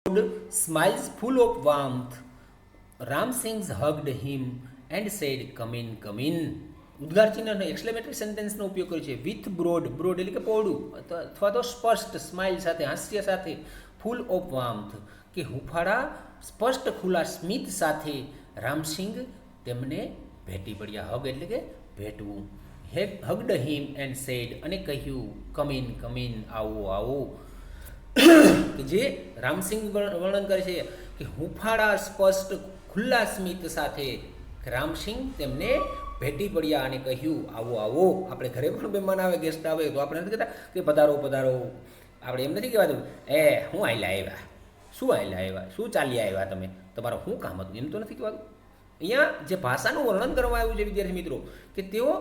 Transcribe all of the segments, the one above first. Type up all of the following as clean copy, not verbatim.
smiles full of warmth. Ram Singh hugged him and said, "Come in, come in." ઉદ્ગાર ચિહ્ન exclamatory સેન્ટેન્સનો ઉપયોગ કર્યો છે with broad. Broad એટલે કે પહોળું અથવા તો સ્પષ્ટ, સ્માઇલ સાથે, હાસ્ય સાથે, ફૂલ ઓફ વાર્મથ કે હુંફાળા સ્પષ્ટ ખુલ્લા સ્મિત સાથે રામસિંગ તેમને ભેટી પડ્યા. હગ એટલે કે ભેટવું. હગડ હિમ એન્ડ સેડ અને કહ્યું, કમ ઇન, આવો આવો. કે જે રામસિંગ વર્ણન કરે છે કે હુંફાળા સ્પષ્ટ ખુલ્લા સ્મિત સાથે રામસિંહ તેમને ભેટી પડ્યા અને કહ્યું, આવો આવો. આપણે ઘરે પણ મહેમાન આવે, ગેસ્ટ આવે તો આપણે નથી કહેતા કે પધારો પધારો. આપણે એમ નથી કહેવાતું હું આયલા આવ્યા, શું ચાલ્યા આવ્યા તમે, તમારું શું કામ હતું, એમ તો નથી કહેવાતું. અહીંયા જે ભાષાનું વર્ણન કરવામાં આવ્યું છે વિદ્યાર્થી મિત્રો, કે તેઓ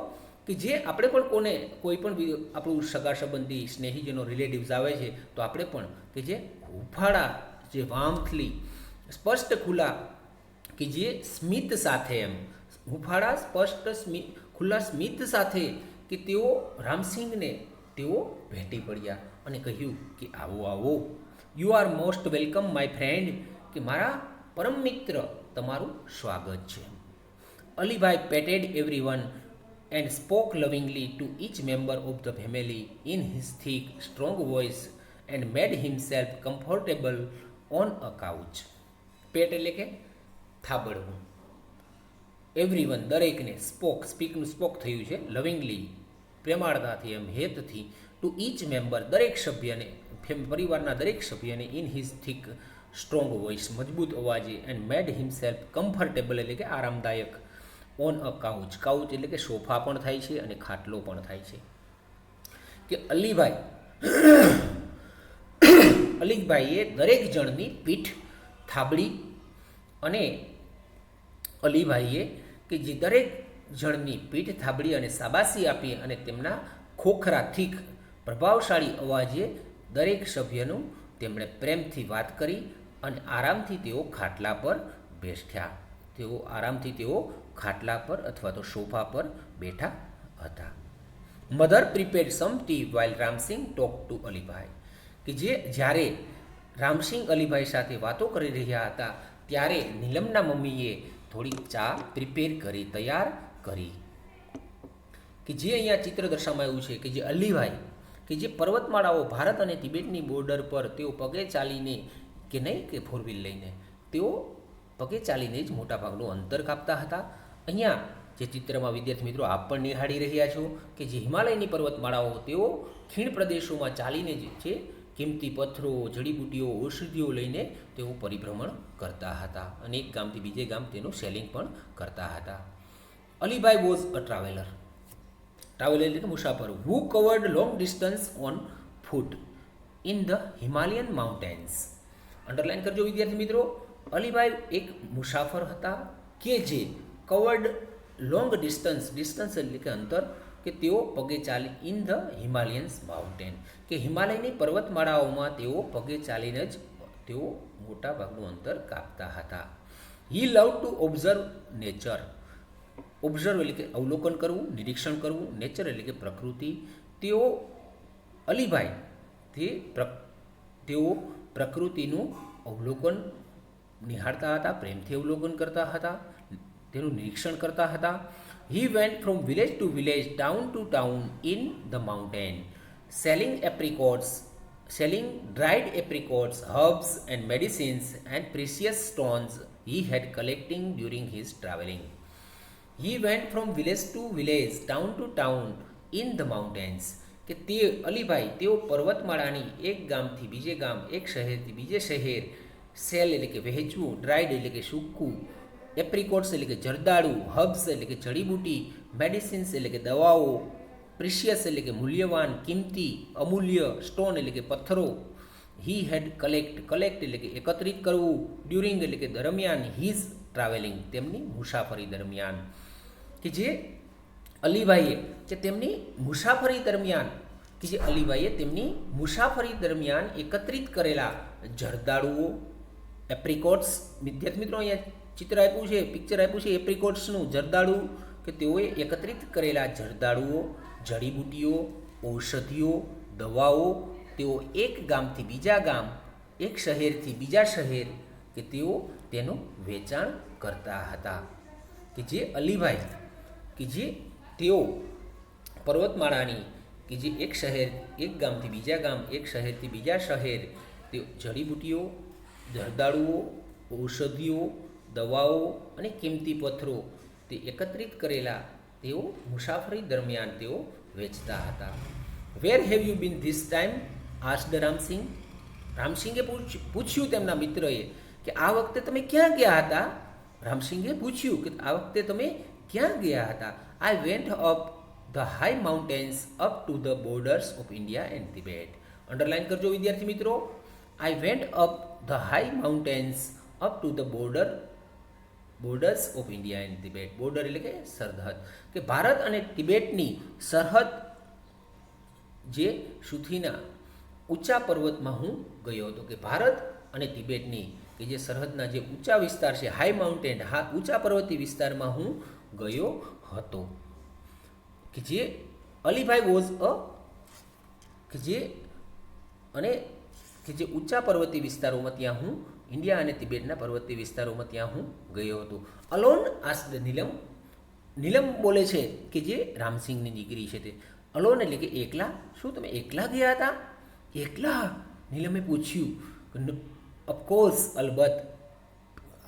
કે જે આપણે પણ કોઈ પણ આપણું સગા સંબંધી, સ્નેહીજનો, રિલેટિવ્સ આવે છે તો આપણે પણ કે જે હુંફાળા, જે વાર્મથલી, સ્પષ્ટ ખુલ્લા કે જે સ્મિત સાથે, એમ હુંફાળા સ્પષ્ટ ખુલ્લા સ્મિત સાથે કે તેઓ રામસિંહને તેઓ ભેટી પડ્યા અને કહ્યું કે આવો આવો. You are most welcome my friend, કે મારા પરમ મિત્ર તમારું સ્વાગત છે. Alibhai patted everyone and spoke lovingly to each member of the family in his thick, strong voice and made himself comfortable on a couch. Pat એટલે કે થાબડવું. એવરીવન દરેકને, સ્પીકનું સ્પોક થયું છે, લવિંગલી પ્રેમાળતાથી, એમ હેતથી, ટુ ઈચ મેમ્બર દરેક સભ્યને, પરિવારના દરેક સભ્યને, in his thick strong voice મજબૂત અવાજે, એન્ડ મેડ હિમસેલ્ફ કમ્ફર્ટેબલ એટલે કે આરામદાયક, ઓન અ કાઉચ. કાઉચ એટલે કે સોફા પણ થાય છે અને ખાટલો પણ થાય છે. કે અલીભાઈએ દરેક જણની પીઠ થાબડી અને અલીભાઈએ કે જે દરેક જણની પીઠ થાબડી અને શાબાશી આપી અને તેમના ખોખરા, થીક, પ્રભાવશાળી અવાજે દરેક સભ્યનું તેમણે પ્રેમથી વાત કરી અને આરામથી તેઓ ખાટલા પર બેઠ્યા. તેઓ ખાટલા પર અથવા તો સોફા પર બેઠા હતા. Mother prepared some tea while Ramsingh talk to Alibhai, કે જે જ્યારે રામસિંહ અલીભાઈ સાથે વાતો કરી રહ્યા હતા ત્યારે નીલમના મમ્મીએ થોડીક ચા પ્રિપેર કરી, તૈયાર કરી. કે જે અહીંયા ચિત્ર દર્શાવવામાં આવ્યું છે કે જે અલીભાઈ કે જે પર્વતમાળાઓ, ભારત અને તિબેટની બોર્ડર પર તેઓ પગે ચાલીને કે નહીં કે ફોર વ્હીલ લઈને તેઓ પગે ચાલીને જ મોટાભાગનું અંતર કાપતા હતા. અહીંયા જે ચિત્રમાં વિદ્યાર્થી મિત્રો આપ પણ નિહાળી રહ્યા છો કે જે હિમાલયની પર્વતમાળાઓ તેઓ ખીણ પ્રદેશોમાં ચાલીને જ છે કિંમતી પથ્થરો, જડીબુટ્ટીઓ, ઔષધિઓ લઈને તેઓ પરિભ્રમણ કરતા હતા અને એક ગામથી બીજે ગામ તેનું સેલિંગ પણ કરતા હતા. અલીભાઈ વોઝ અ ટ્રાવેલર એટલે કે મુસાફર, who covered long distance on foot in the Himalayan mountains. Underline કરજો વિદ્યાર્થી મિત્રો. અલીભાઈ એક મુસાફર હતા કે જે કવર્ડ લોંગ ડિસ્ટન્સ એટલે કે અંતર, કે તેઓ પગે ચાલી ઇન ધ હિમાલયન્સ માઉન્ટેન, કે હિમાલયની પર્વતમાળાઓમાં તેઓ પગે ચાલીને જ તેઓ મોટા ભાગનું અંતર કાપતા હતા. He love to observe nature. Observe એટલે કે અવલોકન કરવું, નિરીક્ષણ કરવું, નેચર એટલે કે પ્રકૃતિ. અલીભાઈ તેઓ પ્રકૃતિનું અવલોકન નિહાળતા હતા, પ્રેમથી અવલોકન કરતા હતા, તેનું નિરીક્ષણ કરતા હતા. He went from village to village, town to town in the mountain, selling dried apricots, herbs and medicines and precious stones he had collecting during his travelling. He went from village to village, town to town in the mountains. કે તે અલીભાઈ તેઓ પર્વતમાળાની એક ગામથી બીજે ગામ, એક શહેરથી બીજે શહેર, સેલ એટલે કે વહેંચવું, ડ્રાઈડ એટલે કે સૂકવું, એપ્રિકોટ્સ એટલે કે જરદાળુ, હર્બ્સ એટલે કે જડીબુટી, મેડિસિન્સ એટલે કે દવાઓ, પ્રિશિયસ એટલે કે મૂલ્યવાન, કિંમતી, અમૂલ્ય, સ્ટોન એટલે કે પથ્થરો. હી હેડ કલેક્ટ એટલે કે એકત્રિત કરવું, ડ્યુરિંગ એટલે કે દરમિયાન, હિઝ ટ્રાવેલિંગ તેમની મુસાફરી દરમિયાન. કે જે અલીભાઈએ તેમની મુસાફરી દરમિયાન એકત્રિત કરેલા જરદાળુઓ, એપ્રિકોટ્સ, વિદ્યાર્થી મિત્રો અહીંયા પિક્ચર આપ્યું છે એપ્રિકોટ્સનું, જરદાળુ, કે તેઓએ એકત્રિત કરેલા જરદાળુઓ, જડીબુટીઓ, ઔષધિઓ, દવાઓ તેઓ એક ગામથી બીજા ગામ એક શહેરથી બીજા શહેર કે તેઓ તેનું વેચાણ કરતા હતા. કે જે અલીભાઈ કે જે તેઓ પર્વતમાળાની કે જે એક શહેર એક ગામથી બીજા ગામ એક શહેરથી બીજા શહેર તે જડીબુટ્ટીઓ, જરદાળુઓ, ઔષધિઓ, દવાઓ અને કિંમતી પથ્થરો તે એકત્રિત કરેલા તેઓ મુસાફરી દરમિયાન તેઓ વેચતા હતા. Where have you been this time asked Ramsingh. રામસિંગે પૂછ્યું તેમના મિત્રએ કે આ વખતે તમે ક્યાં ગયા હતા. રામસિંગે પૂછ્યું કે આ વખતે તમે ક્યાં ગયા હતા. I went up the high mountains up to the borders of India and Tibet. Underline કરજો વિદ્યાર્થી મિત્રો. I went up the high mountains up to the borders of India and Tibet. Border એટલે કે સરહદ, કે ભારત અને તિબેટની સરહદ જે સુધીના ઊંચા પર્વતમાં હું ગયો હતો. કે ભારત અને તિબેટની કે જે સરહદના જે ઊંચા વિસ્તાર છે, હાઈ માઉન્ટેન, ઊંચા પર્વતીય વિસ્તારમાં હું ગયો હતો. કે જે અલીભાઈ વોઝ કે જે અને કે જે ઊંચા પર્વતીય વિસ્તારોમાં ત્યાં હું ઇન્ડિયા અને તિબેટના પર્વતીય વિસ્તારોમાં ત્યાં હું ગયો હતો. અલોન આસ્ક્ડ નીલમ. નીલમ બોલે છે કે જે રામસિંહની દીકરી છે તે. અલોન એટલે કે એકલા. શું તમે એકલા ગયા હતા? એકલા? નીલમે પૂછ્યું. ઓફકોર્સ, અલબત્ત.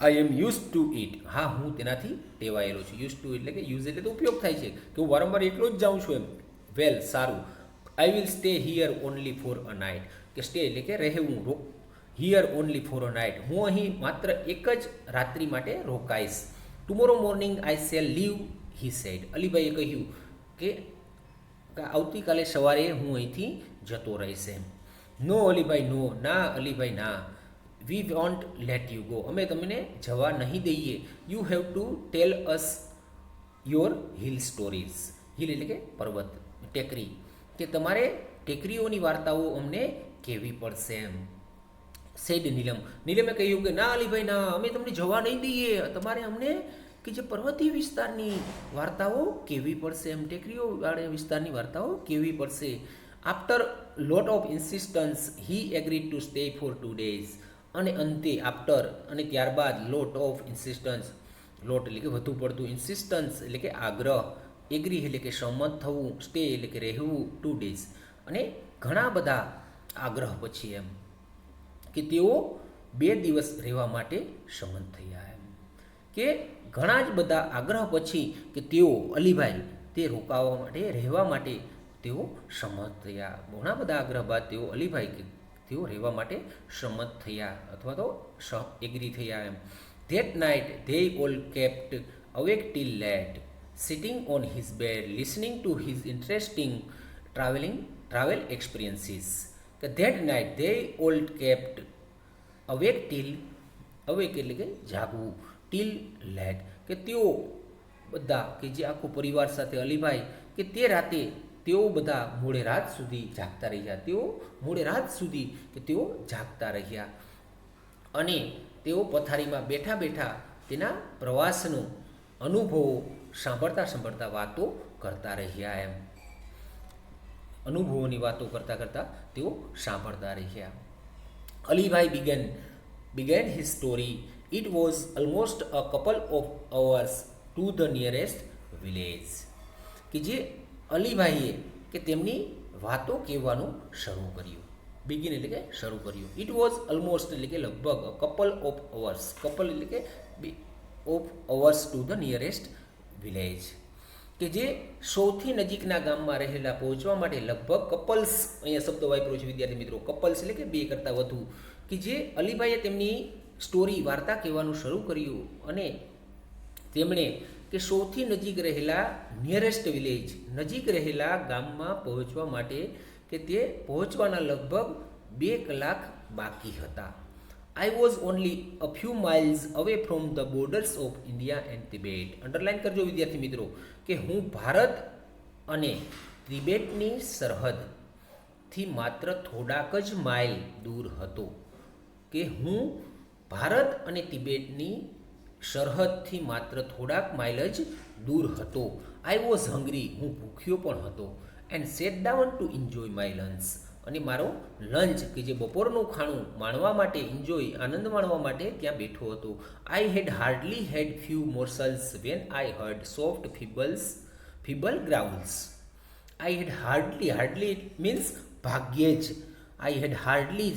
આઈ એમ યુઝ ટુ ઇટ. હા, હું તેનાથી ટેવાયેલો છું. યુઝ ટુ એટલે કે યુઝ એટલે તો ઉપયોગ થાય છે કે હું વારંવાર એકલો જ જાઉં છું એમ. વેલ, સારું. I will stay here only for a night. કે સ્ટે એટલે કે રહેવું. Here only for a night. હું અહીં માત્ર એક જ રાત્રિ માટે રોકાઈશ. Tomorrow morning I shall leave, he said. અલીભાઈએ કહ્યું કે આવતીકાલે સવારે હું અહીંથી જતો રહીશ એમ. નો અલીભાઈ, નો. ના અલીભાઈ, ના. We won't let you go. અમે તમને જવા નહીં દઈએ. You have to tell us your hill stories. Hill એટલે કે પર્વત, ટેકરી. કે તમારે ટેકરીઓની વાર્તાઓ અમને કહેવી પડશે એમ. સેડ નીલમ. નીલમે કહ્યું કે ના અલીભાઈ, ના, અમે તમને જવા નહીં દઈએ. તમારે અમને કે જે પર્વતીય વિસ્તારની વાર્તાઓ કહેવી પડશે એમ. ટેકરીઓ વાળા વિસ્તારની વાર્તાઓ કહેવી પડશે. After lot of insistence he agreed to stay for 2 days. અને અંતે આફ્ટર અને ત્યારબાદ લોટ ઓફ ઇન્સિસ્ટન્સ. લોટ એટલે કે વધુ પડતું, ઇન્સિસ્ટન્સ એટલે કે આગ્રહ, એગ્રી એટલે કે સંમત થવું, સ્ટે એટલે કે રહેવું 2 days. અને ઘણા બધા આગ્રહ પછી એમ કે તેઓ 2 દિવસ રહેવા માટે સંમત થયા એમ. કે ઘણા જ બધા આગ્રહ પછી કે તેઓ અલીભાઈ તે રોકાવા માટે, રહેવા માટે તેઓ સંમત થયા. ઘણા બધા આગ્રહ બાદ તેઓ અલીભાઈ કે તેઓ રહેવા માટે સંમત થયા અથવા તો એગ્રી થયા એમ. That night they all kept awake till late, sitting on his bed, listening to his interesting travel experiences. કે that night they all kept awake till, awake એટલે કે જાગવું, ટીલ લેટ કે તેઓ બધા કે જે આખો પરિવાર સાથે અલીભાઈ કે તે રાતે તેઓ બધા મોડે રાત સુધી જાગતા રહ્યા. તેઓ મોડે રાત સુધી કે તેઓ જાગતા રહ્યા અને તેઓ પથારીમાં બેઠા બેઠા તેના પ્રવાસનો અનુભવો સાંભળતા સાંભળતા વાતો કરતા રહ્યા એમ. અનુભવોની વાતો કરતાં કરતાં તેઓ સાંભળતા રહ્યા. Alibhai began his story. It was almost a couple of hours to the nearest village. કે જે અલીભાઈએ કે તેમની વાતો કહેવાનું શરૂ કર્યું. બિગિન એટલે કે શરૂ કર્યું. ઇટ વોઝ ઓલમોસ્ટ એટલે કે લગભગ, કપલ ઓફ અવર્સ, કપલ એટલે કે of hours to the nearest village. કે જે સૌથી નજીકના ગામમાં રહેલા પહોંચવા માટે લગભગ કપલ્સ, અહીંયા શબ્દ વાપર્યો છે વિદ્યાર્થી મિત્રો, કપલ્સ એટલે કે 2 કરતાં વધુ. કે જે અલીભાઈએ તેમની સ્ટોરી, વાર્તા કહેવાનું શરૂ કર્યું અને તેમણે કે સૌથી નજીક રહેલા નિયરેસ્ટ વિલેજ, નજીક રહેલા ગામમાં પહોંચવા માટે કે તે પહોંચવાના લગભગ 2 કલાક બાકી હતા. I was only a few miles away from the borders of India and Tibet. Underline કરજો વિદ્યાર્થી મિત્રો કે હું ભારત અને તિબેટની સરહદથી માત્ર થોડાક જ માઇલ દૂર હતો. કે હું ભારત અને તિબેટની સરહદથી માત્ર થોડાક માઇલ જ દૂર હતો. I was hungry. હું ભૂખ્યો પણ હતો. And set down to enjoy my lunch. અને મારો લંચ કે જે બપોરનું ખાણું માણવા માટે એન્જોય આનંદ માણવા માટે ત્યાં બેઠો હતો. I had hardly had few morsels when I heard soft feeble growls. I had hardly means ભાગ્યે જ. આઈ હેડ હાર્ડલી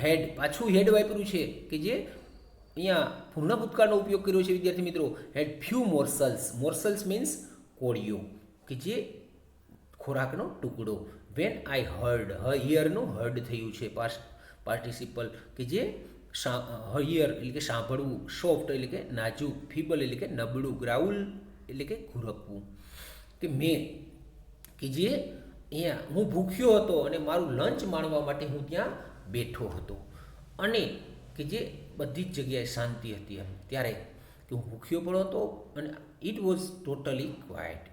હેડ પાછું હેડ વાપર્યું છે કે જે અહીંયા પૂર્ણ ભૂતકાળનો ઉપયોગ કર્યો છે વિદ્યાર્થી મિત્રો. હેડ ફ્યુ મોર્સલ્સ મીન્સ કોળીઓ કે જે ખોરાકનો ટુકડો. વેન આઈ હર્ડ હિયરનું હર્ડ થયું છે પાર્ટિસિપલ કે જે હિયર એટલે કે સાંભળવું, સોફ્ટ એટલે કે નાજુક, ફીબલ એટલે કે નબળું, ગ્રાઉલ એટલે કે ઘુરકવું. કે મેં કે જે અહીંયા હું ભૂખ્યો હતો અને મારું લંચ માણવા માટે હું ત્યાં બેઠો હતો અને કે જે બધી જ જગ્યાએ શાંતિ હતી એમ ત્યારે કે હું ભૂખ્યો પણ હતો અને it was totally quite.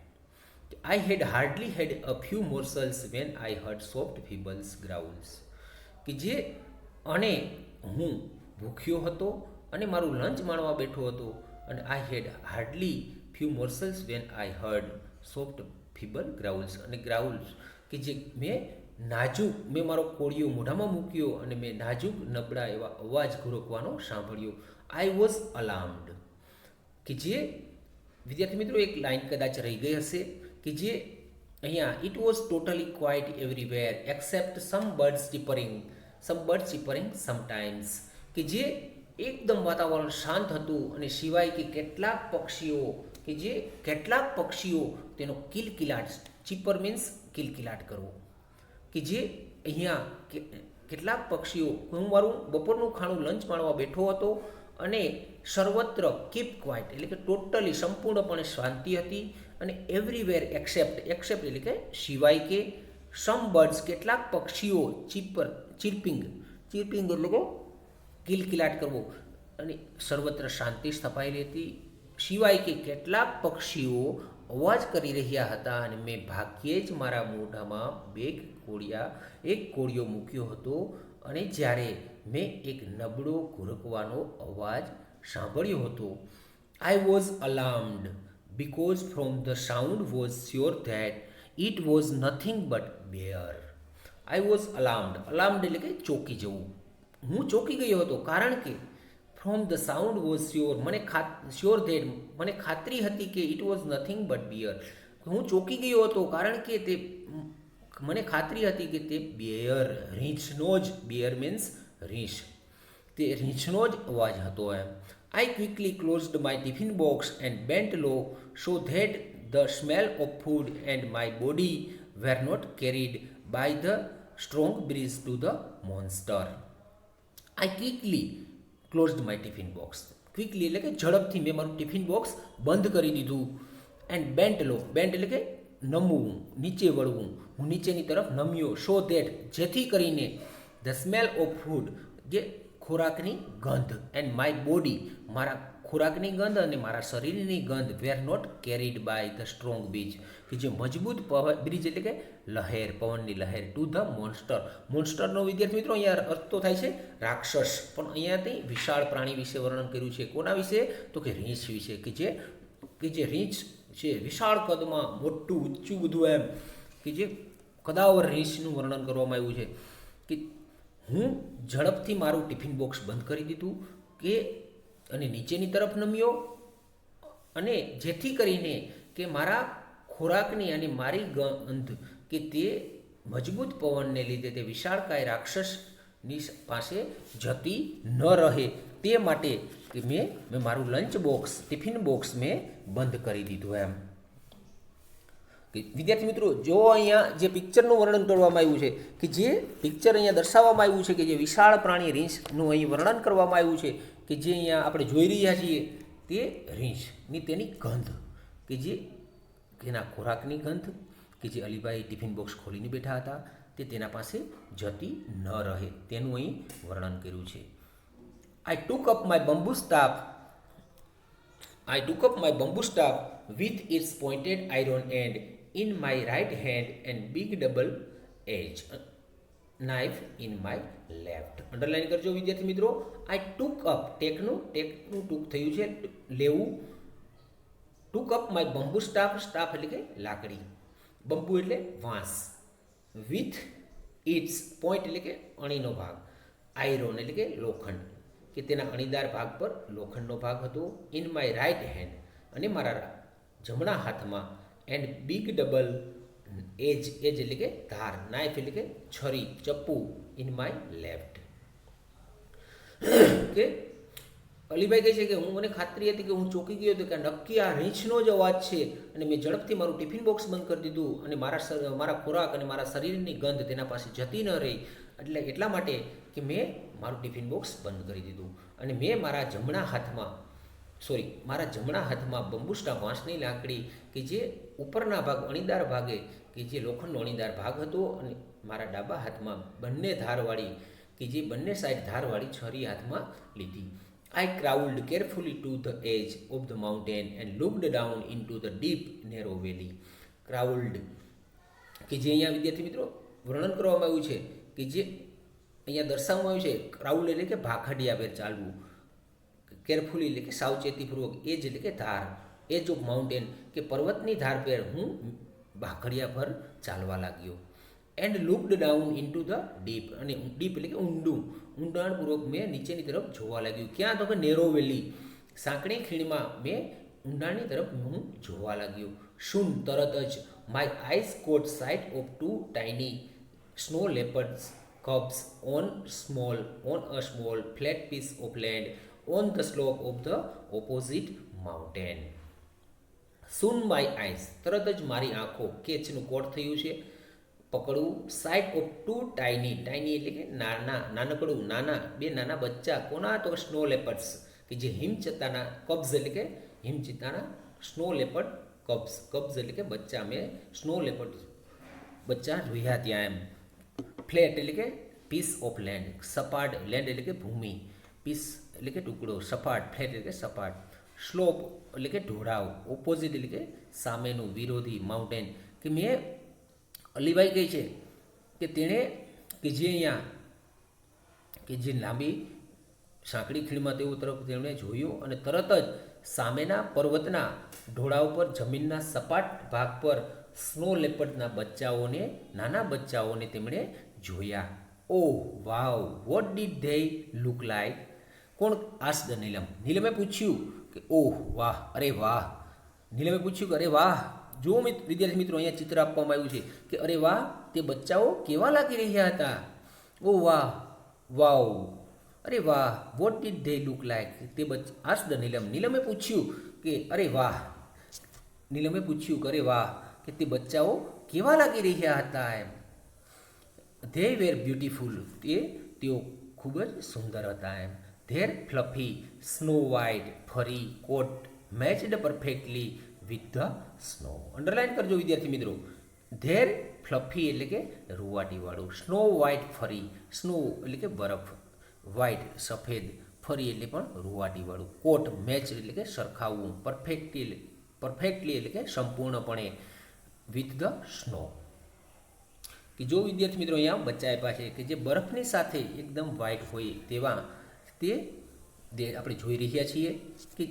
I had hardly had a few morsels when I heard soft feebles growls. કે જે અને હું ભૂખ્યો હતો અને મારું લંચ માણવા બેઠો હતો અને I had hardly few morsels when I heard soft feeble growls. અને growls કે જે મેં મારો કોળિયો મોઢામાં મૂક્યો અને મેં નાજુક નબળા એવા અવાજ ઘુરકવાનો સાંભળ્યો. I was alarmed. કે જે વિદ્યાર્થી મિત્રો એક લાઈન કદાચ રહી ગઈ હશે કે જે અહીંયા it was totally quiet everywhere except some birds chirping sometimes. કે જે એકદમ વાતાવરણ શાંત હતું અને સિવાય કે કેટલાક પક્ષીઓ તેનો કિલકિલાટ, ચીપર મીન્સ કિલકિલાટ કરવો, કે જે અહીંયા કેટલાક પક્ષીઓ હું મારું બપોરનું ખાણું લંચ માણવા બેઠો હતો અને સર્વત્ર કીપ ક્વાઇટ એટલે કે ટોટલી સંપૂર્ણપણે શાંતિ હતી અને એવરીવેર એક્સેપ્ટ એટલે કે સિવાય કે સમ બર્ડ્સ કેટલાક પક્ષીઓ ચીર્પિંગ એટલે કે કિલકિલાટ કરવો અને સર્વત્ર શાંતિ સ્થપાયેલી હતી. સિવાય કે કેટલાક પક્ષીઓ અવાજ કરી રહ્યા હતા અને મેં ભાગ્યે જ મારા મોઢામાં એક કોળિયો મૂક્યો હતો અને જ્યારે મેં એક નબળો ઘુરકવાનો અવાજ સાંભળ્યો હતો. I was alarmed because from the sound was sure that it was nothing but bear. I was alarmed એટલે કે ચોંકી જવું. હું ચોંકી ગયો હતો કારણ કે from the sound was sure મને ખાતરી હતી કે it was nothing but bear. હું ચોંકી ગયો હતો કારણ કે મને ખાતરી હતી કે તે રીંછનો જ, bear means રીંછ, તે રીંછનો જ અવાજ હતો એમ. I quickly closed my tiffin box and bent low so that the smell of food and my body were not carried by the strong breeze to the monster. I quickly closed my tiffin box. Quickly એટલે કે ઝડપથી મેં મારું tiffin box બંધ કરી દીધું. And bent એટલે કે નમવું, નીચે વળવું, હું નીચેની તરફ નમ્યો. સો ધેટ જેથી કરીને ધ સ્મેલ ઓફ ફૂડ જે ખોરાકની ગંધ એન્ડ માય બોડી મારા ખોરાકની ગંધ અને મારા શરીરની ગંધ were not carried by the strong breeze કે જે મજબૂત બ્રિજ એટલે કે લહેર, પવનની લહેર ટુ ધ મોન્સ્ટરનો વિદ્યાર્થી મિત્રો અહીંયા અર્થ તો થાય છે રાક્ષસ, પણ અહીંયાથી વિશાળ પ્રાણી વિશે વર્ણન કર્યું છે. કોના વિશે? તો કે રીંછ વિશે કે જે રીંછ છે વિશાળ કદમાં મોટું ઊંચું બધું એમ કે જે કદાવર રીંછનું વર્ણન કરવામાં આવ્યું છે. કે હું ઝડપથી મારું ટિફિન બોક્સ બંધ કરી દીધું કે અને નીચેની તરફ નમ્યો અને જેથી કરીને કે મારા ખોરાકની અને મારી ગંધ કે તે મજબૂત પવનને લીધે તે વિશાળકાય રાક્ષસની પાસે જતી ન રહે તે માટે કે મેં મારું ટિફિન બોક્સ મેં બંધ કરી દીધું એમ. વિદ્યાર્થી મિત્રો, જો અહીંયા જે પિક્ચરનું વર્ણન કરવામાં આવ્યું છે કે જે પિક્ચર અહીંયા દર્શાવવામાં આવ્યું છે કે જે વિશાળ પ્રાણી રીંછનું અહીં વર્ણન કરવામાં આવ્યું છે કે જે અહીંયા આપણે જોઈ રહ્યા છીએ તે રીંછની તેની ગંધ કે જે તેના ખોરાકની ગંધ કે જે અલીભાઈ ટિફિન બોક્સ ખોલીને બેઠા હતા તે તેના પાસે જતી ન રહે તેનું અહીં વર્ણન કર્યું છે. I took up my bamboo staff with its pointed iron end in my right hand and big double edge knife in my left. Underline કરજો વિદ્યાર્થી મિત્રો. I took up ટેકનું ટૂંક થયું છે લેવું. took up my bamboo staff એટલે કે લાકડી, બંબુ એટલે વાંસ, with ઇટ્સ પોઈન્ટ એટલે કે અણીનો ભાગ, આયરોન એટલે કે લોખંડ, કે તેના અણીદાર ભાગ પર લોખંડનો ભાગ હતો. ઇન માય રાઇટ હેન્ડ, અને મારા જમણા હાથમાં. એન્ડ બિગ ડબલ એજ, એજ એટલે કે ધાર, નાઇફ એટલે કે છરી, ચપ્પુ. In my left. કે અલીભાઈ કહે છે કે મને ખાતરી હતી કે હું ચોંકી ગયો હતો કે નક્કી આ રીંછનો જ અવાજ છે, અને મેં ઝડપથી મારું ટિફિન બોક્સ બંધ કરી દીધું, અને મારા ખોરાક અને મારા શરીરની ગંધ તેના પાસે જતી ન રહી, એટલા માટે કે મેં મારું ટિફિન બોક્સ બંધ કરી દીધું. અને મેં મારા જમણા હાથમાં બંબુસના વાંસની લાકડી, કે જે ઉપરના ભાગ અણીદાર ભાગે, કે જે લોખંડનો અણીદાર ભાગ હતો, અને મારા ડાબા હાથમાં બંને સાઈડ ધારવાળી છરી હાથમાં લીધી. I crawled carefully to the edge of the mountain and looked down into the deep narrow valley. Crawled, કે જે અહીંયા વિદ્યાર્થી મિત્રો વર્ણન કરવામાં આવ્યું છે, કે જે અહીંયા દર્શાવવામાં આવ્યું છે, ક્રાઉલ્ડ એટલે કે ભાખડિયા પર ચાલવું, કેરફુલી એટલે કે સાવચેતીપૂર્વક, એજ એટલે કે ધાર, એજ ઓફ માઉન્ટેન કે પર્વતની ધાર પર હું ભાખડિયા પર ચાલવા લાગ્યો. And looked down into the deep, અને ડીપ એટલે કે ઊંડાણપૂર્વક મેં નીચેની તરફ જોવા લાગ્યું. ક્યાં? તો કે નેરો વેલી, સાંકડી ખીણમાં મેં ઊંડાણની તરફ હું જોવા લાગ્યો. શું? તરત જ my eyes caught sight of 2 tiny snow leopards cubs on a small flat piece of land on the slope of the opposite mountain. Soon my eyes, તરત જ મારી આંખો, કેચનું કોટ થયું છે, પકડવું. સાઇટ ઓફ 2 ટાઇની, એટલે કે નાના બે નાના બચ્ચા. કોના? તો સ્નો લેપર્ડ્સ, કે જે હિમચિત્તાના, કબ્સ એટલે કે હિમચિત્તાના, સ્નો લેપર્ડ કબ્સ એટલે કે બચ્ચા. મેં સ્નો લેપર્ડ બચ્ચા જોયા ત્યાં. એમ ફ્લેટ એટલે કે પીસ ઓફ લેન્ડ, સપાટ, લેન્ડ એટલે કે ભૂમિ, પીસ એટલે કે ટુકડો, સપાટ, ફ્લેટ એટલે કે સપાટ, સ્લોપ એટલે કે ઢોળાવ, ઓપોઝિટ એટલે કે સામેનું, વિરોધી, માઉન્ટેન. કે મેં અલીભાઈ કહે છે કે તેણે, કે જે અહીંયા, કે જે લાંબી સાંકડી ખીણમાં તેઓ તરફ તેમણે જોયું, અને તરત જ સામેના પર્વતના ઢોળાવ પર, જમીનના સપાટ ભાગ પર સ્નો લેપર્ડના બચ્ચાઓને, નાના બચ્ચાઓને તેમણે જોયા. Oh wow, what did they look like? કોણ? આસ્ક્ડ નીલમ. નીલમે પૂછ્યું કે ઓહ વાહ, અરે વાહ. નીલમે પૂછ્યું કે અરે વાહ. જો વિદ્યાર્થી મિત્રો અહીંયા ચિત્ર આપવામાં આવ્યું છે કે અરે વાહ, તે બચ્ચાઓ કેવા લાગી રહ્યા હતા. ઓ વાહ, વાવ, અરે વાહ. Vote did they look like? તે આસ્ક્ડ નીલમ. નીલમે પૂછ્યું કે અરે વાહ. નીલમે પૂછ્યું કે અરે વાહ, કે તે બચ્ચાઓ કેવા લાગી રહ્યા હતા. એમ ધે વેર બ્યુટીફુલ, તેઓ ખૂબ જ સુંદર હતા. એમ their fluffy snow white fur coat matched perfectly with the snow. Underline કરજો વિદ્યાર્થી મિત્રો. ધેર ફ્લફી એટલે કે રૂવાટીવાળું, સ્નો વ્હાઇટ ફરી, સ્નો એટલે કે બરફ, વ્હાઇટ સફેદ, ફરી એટલે પણ રૂવાટીવાળું, કોટ મેચ એટલે કે સરખાવવું, પરફેક્ટલી એટલે કે સંપૂર્ણપણે, વિથ ધ સ્નો. કે જો વિદ્યાર્થી મિત્રો અહીંયા બચ્ચા આપ્યા છે કે જે બરફની સાથે એકદમ વ્હાઇટ હોય તેવા, તે આપણે જોઈ રહ્યા છીએ કે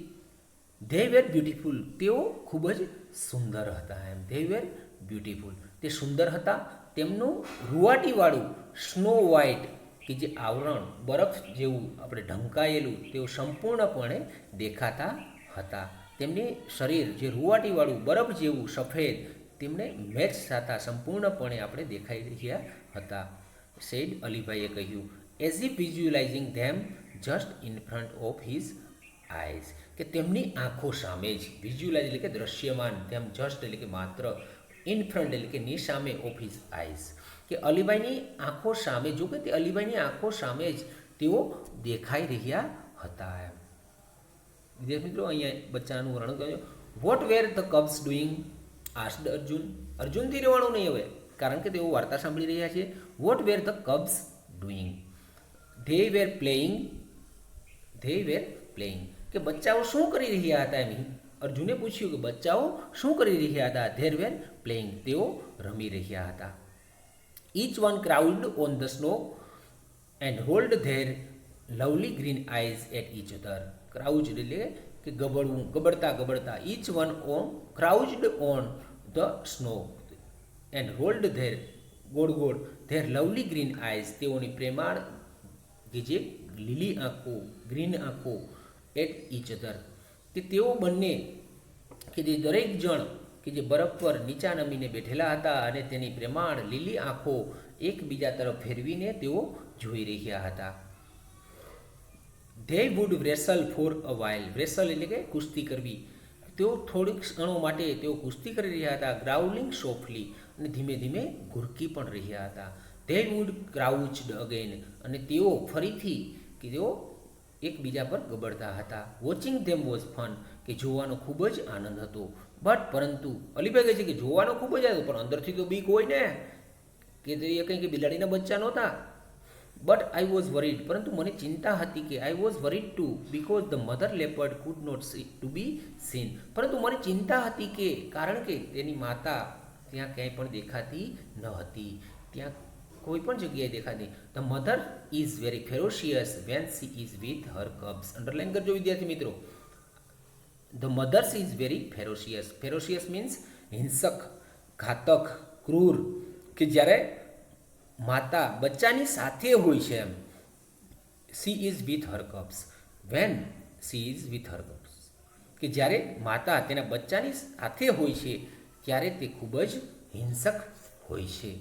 ધે વેર બ્યુટીફુલ, તેઓ ખૂબ જ સુંદર હતા. એમ ધે વેર બ્યુટીફુલ, તે સુંદર હતા. તેમનું રૂવાટીવાળું સ્નો વ્હાઇટ, કે જે આવરણ બરફ જેવું આપણે ઢંકાયેલું, તેઓ સંપૂર્ણપણે દેખાતા હતા. તેમની શરીર જે રૂવાટીવાળું બરફ જેવું સફેદ, તેમને મેચ થતા સંપૂર્ણપણે આપણે દેખાઈ રહ્યા હતા. સેડ અલીભાઈએ કહ્યું, as if visualising them just in front of his eyes, કે તેમની આંખો સામે જ, વિઝ્યુલાઇઝ એટલે કે દ્રશ્યમાન, ધેમ જસ્ટ એટલે કે માત્ર, ઇન ફ્રન્ટ એટલે કે ની સામે, ઓફ હિઝ આઈઝ, કે અલીભાઈની આંખો સામે, જો કે તે અલીભાઈની આંખો સામે જ તેઓ દેખાઈ રહ્યા હતા. એમ વિદ્યાર્થી મિત્રો અહીંયા બચ્ચાનું વર્ણન કર્યું. What were the cubs doing? Asked Arjun. અર્જુનથી રહેવાનું નહીં હવે, કારણ કે તેઓ વાર્તા સાંભળી રહ્યા છે. What were the cubs doing? They were playing, કે બચ્ચાઓ શું કરી રહ્યા હતા. એમ અર્જુને પૂછ્યું કે બચ્ચાઓ શું કરી રહ્યા હતા. ધેર વેર પ્લેઇંગ, તેઓ રમી રહ્યા હતા. Each one crouched on the snow and rolled their lovely green eyes at each other. Crouch એટલે કે ગબડતા, each one crouched on the snow and rolled their, ગોળ ધેર લવલી ગ્રીન આઈઝ, તેઓની પ્રેમાળ કે જે લીલી આંખો, ગ્રીન આંખો, એટ ઇચ અધર, કે તેઓ બંને કે જે દરેક જણ કે જે બરફ પર નીચા નમીને બેઠેલા હતા અને તેની પ્રેમાળ લીલી આંખો એકબીજા તરફ ફેરવીને તેઓ જોઈ રહ્યા હતા. They would wrestle for a while, wrestle એટલે કે કુસ્તી કરવી. તેઓ થોડીક ક્ષણો માટે તેઓ કુસ્તી કરી રહ્યા હતા. ગ્રાઉલિંગ સોફ્ટલી, અને ધીમે ધીમે ઘુરકી પણ રહ્યા હતા. ધે વુડ ક્રાઉચ્ડ અગેન, અને તેઓ ફરીથી કે તેઓ એકબીજા પર ગબડતા હતા. વોચિંગ ધેમ વોઝ ફન, કે જોવાનો ખૂબ જ આનંદ હતો. બટ પરંતુ અલીભાઈ કહે છે કે જોવાનો ખૂબ જ હતો, પણ અંદરથી તો બીક હોય ને, કે તે એ કંઈ કે બિલાડીના બચ્ચા નહોતા. બટ આઈ વોઝ વરીડ, પરંતુ મને ચિંતા હતી કે I was worried too because the mother leopard could not to be seen, પરંતુ મને ચિંતા હતી કે કારણ કે તેની માતા ત્યાં ક્યાંય પણ દેખાતી ન હતી, ત્યાં કોઈ પણ જગ્યાએ દેખાતી. The mother is very ferocious when she is with her cubs. Underline કરજો વિદ્યાર્થી મિત્રો. The mothers is very ferocious. Ferocious means હિંસક, ઘાતક, ક્રૂર, કે જ્યારે માતા બચ્ચાની સાથે હોય છે એમ. She is with her cubs, when she is with her cubs, કે જ્યારે માતા તેના બચ્ચાની સાથે હોય છે ત્યારે તે ખૂબ જ હિંસક હોય છે.